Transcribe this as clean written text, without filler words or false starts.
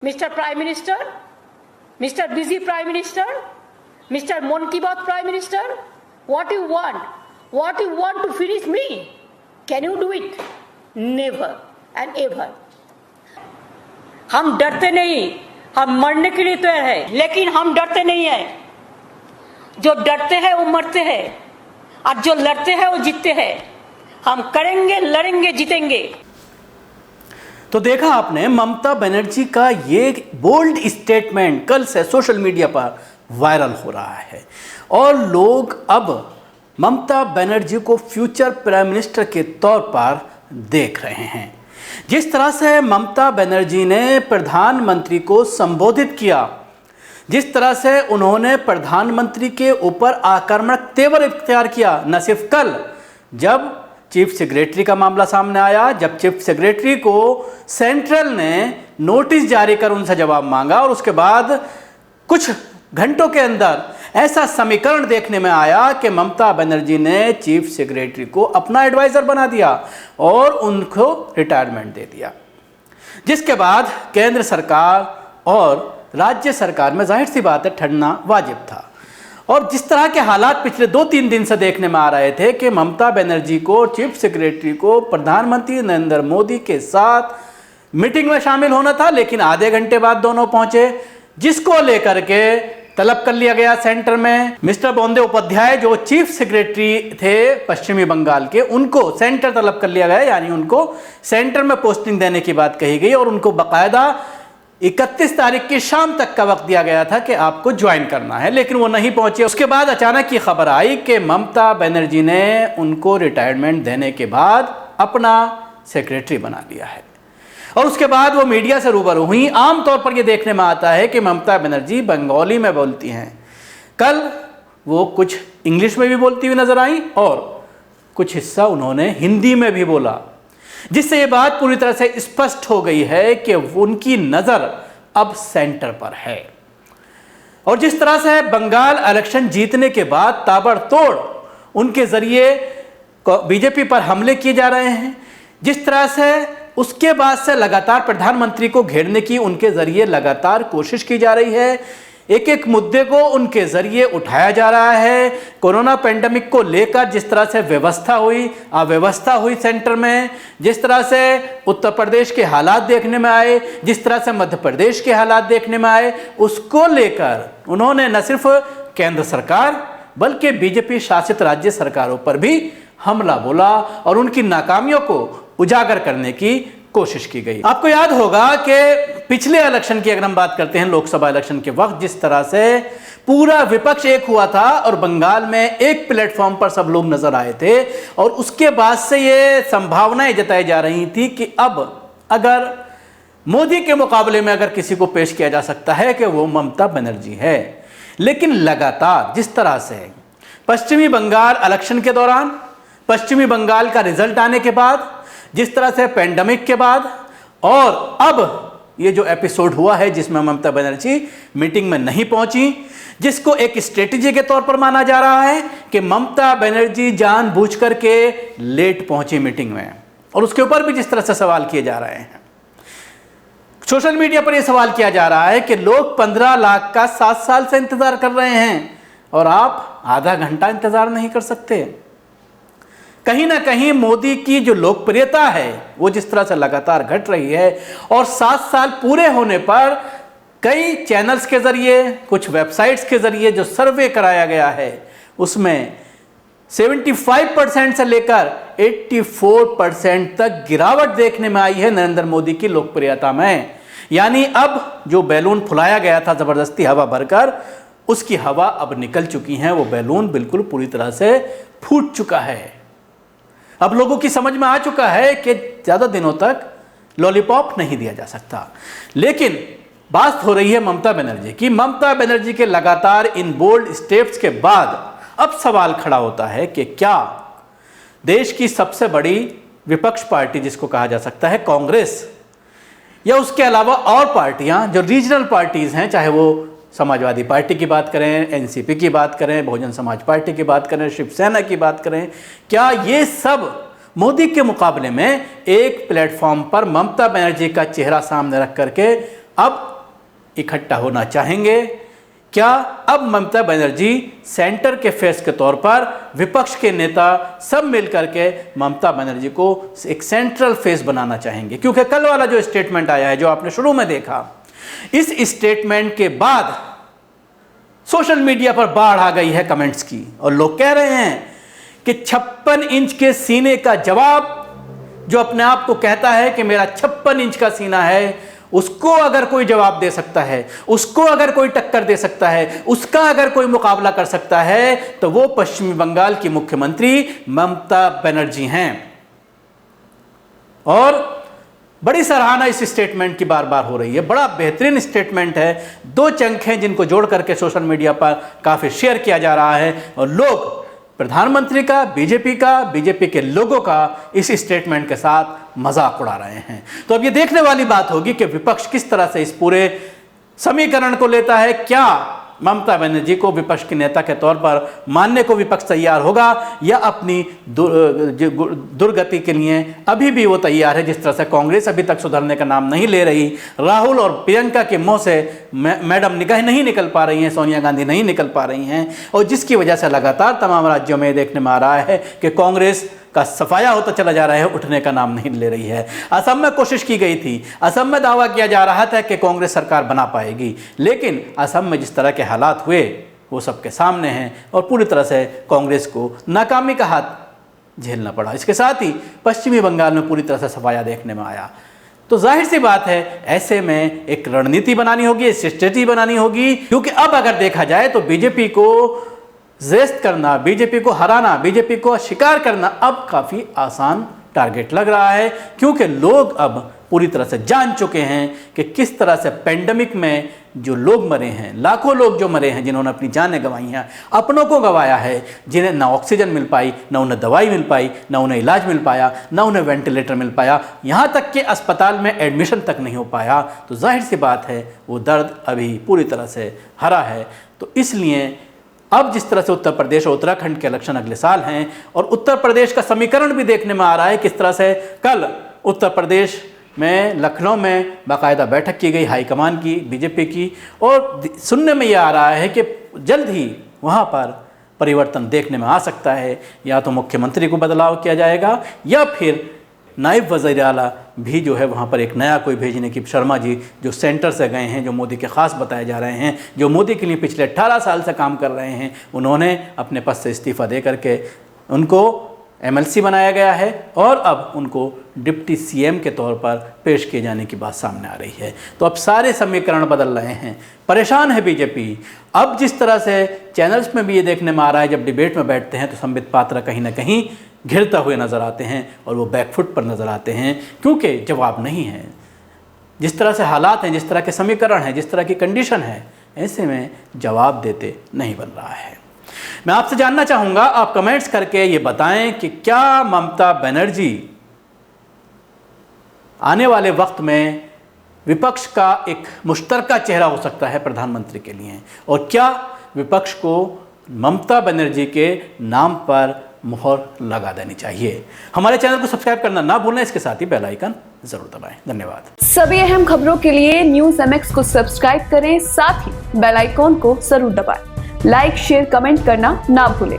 Mr. Prime Minister, Mr. Busy Prime Minister, Mr. Mon Ki Baat Prime Minister, what you want? What you want to finish me? Can you do it? Never and ever. हम डरते नहीं, हम मरने के लिए तैयार है, लेकिन हम डरते नहीं है। जो डरते हैं वो मरते हैं और जो लड़ते हैं वो जीतते हैं। हम करेंगे, लड़ेंगे, जीतेंगे। तो देखा आपने ममता बनर्जी का ये बोल्ड स्टेटमेंट कल से सोशल मीडिया पर वायरल हो रहा है और लोग अब ममता बनर्जी को फ्यूचर प्राइम मिनिस्टर के तौर पर देख रहे हैं। जिस तरह से ममता बनर्जी ने प्रधानमंत्री को संबोधित किया, जिस तरह से उन्होंने प्रधानमंत्री के ऊपर आक्रामक तेवर इख्तियार किया, न सिर्फ कल जब चीफ सेक्रेटरी का मामला सामने आया, जब चीफ सेक्रेटरी को सेंट्रल ने नोटिस जारी कर उनसे जवाब मांगा और उसके बाद कुछ घंटों के अंदर ऐसा समीकरण देखने में आया कि ममता बनर्जी ने चीफ सेक्रेटरी को अपना एडवाइजर बना दिया और उनको रिटायरमेंट दे दिया, जिसके बाद केंद्र सरकार और राज्य सरकार में जाहिर सी बात है ठंडना वाजिब था। और जिस तरह के हालात पिछले 2-3 दिन से देखने में आ रहे थे कि ममता बनर्जी को, चीफ सेक्रेटरी को प्रधानमंत्री नरेंद्र मोदी के साथ मीटिंग में शामिल होना था, लेकिन आधे घंटे बाद दोनों पहुंचे, जिसको लेकर के तलब कर लिया गया सेंटर में। मिस्टर बंदे उपाध्याय जो चीफ सेक्रेटरी थे पश्चिमी बंगाल के, उनको सेंटर तलब कर लिया गया, यानी उनको सेंटर में पोस्टिंग देने की बात कही गई और उनको बाकायदा 31 तारीख की शाम तक का वक्त दिया गया था कि आपको ज्वाइन करना है, लेकिन वो नहीं पहुंचे। उसके बाद अचानक ये खबर आई कि ममता बनर्जी ने उनको रिटायरमेंट देने के बाद अपना सेक्रेटरी बना लिया है और उसके बाद वो मीडिया से रूबरू हुई। आमतौर पर ये देखने में आता है कि ममता बनर्जी बंगाली में बोलती हैं, कल वो कुछ इंग्लिश में भी बोलती हुई नजर आई और कुछ हिस्सा उन्होंने हिंदी में भी बोला, जिससे ये बात पूरी तरह से स्पष्ट हो गई है कि उनकी नज़र अब सेंटर पर है। और जिस तरह से बंगाल इलेक्शन जीतने के बाद ताबड़तोड़ उनके जरिए बीजेपी पर हमले किए जा रहे हैं, जिस तरह से उसके बाद से लगातार प्रधानमंत्री को घेरने की उनके जरिए लगातार कोशिश की जा रही है, एक एक मुद्दे को उनके जरिए उठाया जा रहा है। कोरोना पेंडेमिक को लेकर जिस तरह से व्यवस्था हुई, अव्यवस्था हुई सेंटर में, जिस तरह से उत्तर प्रदेश के हालात देखने में आए, जिस तरह से मध्य प्रदेश के हालात देखने में आए, उसको लेकर उन्होंने न सिर्फ केंद्र सरकार बल्कि बीजेपी शासित राज्य सरकारों पर भी हमला बोला और उनकी नाकामियों को उजागर करने की कोशिश की गई। आपको याद होगा कि पिछले इलेक्शन की अगर हम बात करते हैं, लोकसभा इलेक्शन के वक्त जिस तरह से पूरा विपक्ष एक हुआ था और बंगाल में एक प्लेटफॉर्म पर सब लोग नजर आए थे और उसके बाद से ये संभावनाएं जताई जा रही थी कि अब अगर मोदी के मुकाबले में अगर किसी को पेश किया जा सकता है कि वो ममता बनर्जी है। लेकिन लगातार जिस तरह से पश्चिमी बंगाल इलेक्शन के दौरान, पश्चिमी बंगाल का रिजल्ट आने के बाद, जिस तरह से पेंडेमिक के बाद और अब ये जो एपिसोड हुआ है जिसमें ममता बनर्जी मीटिंग में नहीं पहुंची, जिसको एक स्ट्रेटेजी के तौर पर माना जा रहा है कि ममता बनर्जी जानबूझ करके लेट पहुंची मीटिंग में, और उसके ऊपर भी जिस तरह से सवाल किए जा रहे हैं, सोशल मीडिया पर यह सवाल किया जा रहा है कि लोग 15 लाख का 7 साल से इंतजार कर रहे हैं और आप आधा घंटा इंतजार नहीं कर सकते। कहीं ना कहीं मोदी की जो लोकप्रियता है वो जिस तरह से लगातार घट रही है और 7 साल पूरे होने पर कई चैनल्स के जरिए, कुछ वेबसाइट्स के जरिए जो सर्वे कराया गया है उसमें 75% से लेकर 84% तक गिरावट देखने में आई है नरेंद्र मोदी की लोकप्रियता में। यानी अब जो बैलून फुलाया गया था जबरदस्ती हवा भरकर, उसकी हवा अब निकल चुकी है, वो बैलून बिल्कुल पूरी तरह से फूट चुका है। अब लोगों की समझ में आ चुका है कि ज़्यादा दिनों तक लॉलीपॉप नहीं दिया जा सकता। लेकिन बात हो रही है ममता बनर्जी की। ममता बनर्जी के लगातार इन बोल्ड स्टेप्स के बाद अब सवाल खड़ा होता है कि क्या देश की सबसे बड़ी विपक्ष पार्टी जिसको कहा जा सकता है कांग्रेस, या उसके अलावा और पार्टियां जो रीजनल पार्टीज हैं, चाहे वो समाजवादी पार्टी की बात करें, एनसीपी की बात करें, बहुजन समाज पार्टी की बात करें, शिवसेना की बात करें, क्या ये सब मोदी के मुकाबले में एक प्लेटफॉर्म पर ममता बनर्जी का चेहरा सामने रख करके अब इकट्ठा होना चाहेंगे? क्या अब ममता बनर्जी सेंटर के फेस के तौर पर विपक्ष के नेता सब मिलकर के ममता बनर्जी को एक सेंट्रल फेस बनाना चाहेंगे? क्योंकि कल वाला जो स्टेटमेंट आया है, जो आपने शुरू में देखा, इस स्टेटमेंट के बाद सोशल मीडिया पर बाढ़ आ गई है कमेंट्स की, और लोग कह रहे हैं कि 56 इंच के सीने का जवाब, जो अपने आप को कहता है कि मेरा 56 इंच का सीना है, उसको अगर कोई जवाब दे सकता है, उसको अगर कोई टक्कर दे सकता है, उसका अगर कोई मुकाबला कर सकता है, तो वो पश्चिमी बंगाल की मुख्यमंत्री ममता बनर्जी हैं। और बड़ी सराहना इस स्टेटमेंट की बार बार हो रही है। बड़ा बेहतरीन स्टेटमेंट है। 2 चंक हैं जिनको जोड़ करके सोशल मीडिया पर काफी शेयर किया जा रहा है, और लोग प्रधानमंत्री का, बीजेपी का, बीजेपी के लोगों का इस स्टेटमेंट के साथ मजाक उड़ा रहे हैं। तो अब ये देखने वाली बात होगी कि विपक्ष किस तरह से इस पूरे समीकरण को लेता है। क्या ममता बनर्जी को विपक्ष के नेता के तौर पर मानने को विपक्ष तैयार होगा, या अपनी दुर्गति के लिए अभी भी वो तैयार है? जिस तरह से कांग्रेस अभी तक सुधरने का नाम नहीं ले रही, राहुल और प्रियंका के मुंह से मैडम निगाह नहीं निकल पा रही हैं, सोनिया गांधी नहीं निकल पा रही हैं, और जिसकी वजह से लगातार तमाम राज्यों में देखने में आ रहा है कि कांग्रेस का सफाया होता चला जा रहा है, उठने का नाम नहीं ले रही है। असम में कोशिश की गई थी, असम में दावा किया जा रहा था कि कांग्रेस सरकार बना पाएगी, लेकिन असम में जिस तरह के हालात हुए वो सबके सामने हैं, और पूरी तरह से कांग्रेस को नाकामी का हाथ झेलना पड़ा। इसके साथ ही पश्चिमी बंगाल में पूरी तरह से सफाया देखने में आया। तो जाहिर सी बात है, ऐसे में एक रणनीति बनानी होगी, स्ट्रेटेजी बनानी होगी, क्योंकि अब अगर देखा जाए तो बीजेपी को ज़ेस्ट करना, बीजेपी को हराना, बीजेपी को शिकार करना अब काफ़ी आसान टारगेट लग रहा है, क्योंकि लोग अब पूरी तरह से जान चुके हैं कि किस तरह से पेंडेमिक में जो लोग मरे हैं, लाखों लोग जो मरे हैं, जिन्होंने अपनी जानें गंवाई हैं, अपनों को गंवाया है, जिन्हें ना ऑक्सीजन मिल पाई, ना उन्हें दवाई मिल पाई, ना उन्हें इलाज मिल पाया, ना उन्हें वेंटिलेटर मिल पाया, यहाँ तक कि अस्पताल में एडमिशन तक नहीं हो पाया। तो जाहिर सी बात है वो दर्द अभी पूरी तरह से हरा है। तो इसलिए अब जिस तरह से उत्तर प्रदेश और उत्तराखंड के इलेक्शन अगले साल हैं, और उत्तर प्रदेश का समीकरण भी देखने में आ रहा है किस तरह से कल उत्तर प्रदेश में लखनऊ में बाकायदा बैठक की गई हाईकमान की, बीजेपी की, और सुनने में यह आ रहा है कि जल्द ही वहाँ पर परिवर्तन देखने में आ सकता है। या तो मुख्यमंत्री को बदलाव किया जाएगा, या फिर नायब वज़ीर आला भी जो है वहाँ पर एक नया कोई भेजने की, शर्मा जी जो सेंटर से गए हैं, जो मोदी के ख़ास बताए जा रहे हैं, जो मोदी के लिए पिछले 18 साल से काम कर रहे हैं, उन्होंने अपने पद से इस्तीफ़ा दे करके उनको MLC बनाया गया है, और अब उनको डिप्टी CM के तौर पर पेश किए जाने की बात सामने आ रही है। तो अब सारे समीकरण बदल रहे हैं, परेशान है बीजेपी। अब जिस तरह से चैनल्स में भी ये देखने में आ रहा है, जब डिबेट में बैठते हैं तो संबित पात्रा कहीं ना कहीं घिरता हुए नज़र आते हैं, और वो बैकफुट पर नज़र आते हैं, क्योंकि जवाब नहीं है। जिस तरह से हालात हैं, जिस तरह के समीकरण हैं, जिस तरह की कंडीशन है, ऐसे में जवाब देते नहीं बन रहा है। मैं आपसे जानना चाहूँगा, आप कमेंट्स करके ये बताएं कि क्या ममता बनर्जी आने वाले वक्त में विपक्ष का एक मुश्तरका चेहरा हो सकता है प्रधानमंत्री के लिए, और क्या विपक्ष को ममता बनर्जी के नाम पर मुहर लगा देनी चाहिए। हमारे चैनल को सब्सक्राइब करना ना भूलें, इसके साथ ही बेल आइकन जरूर दबाएं। धन्यवाद। सभी अहम खबरों के लिए न्यूज़ MX को सब्सक्राइब करें, साथ ही बेल आइकॉन को जरूर दबाएं। लाइक, शेयर, कमेंट करना ना भूलें।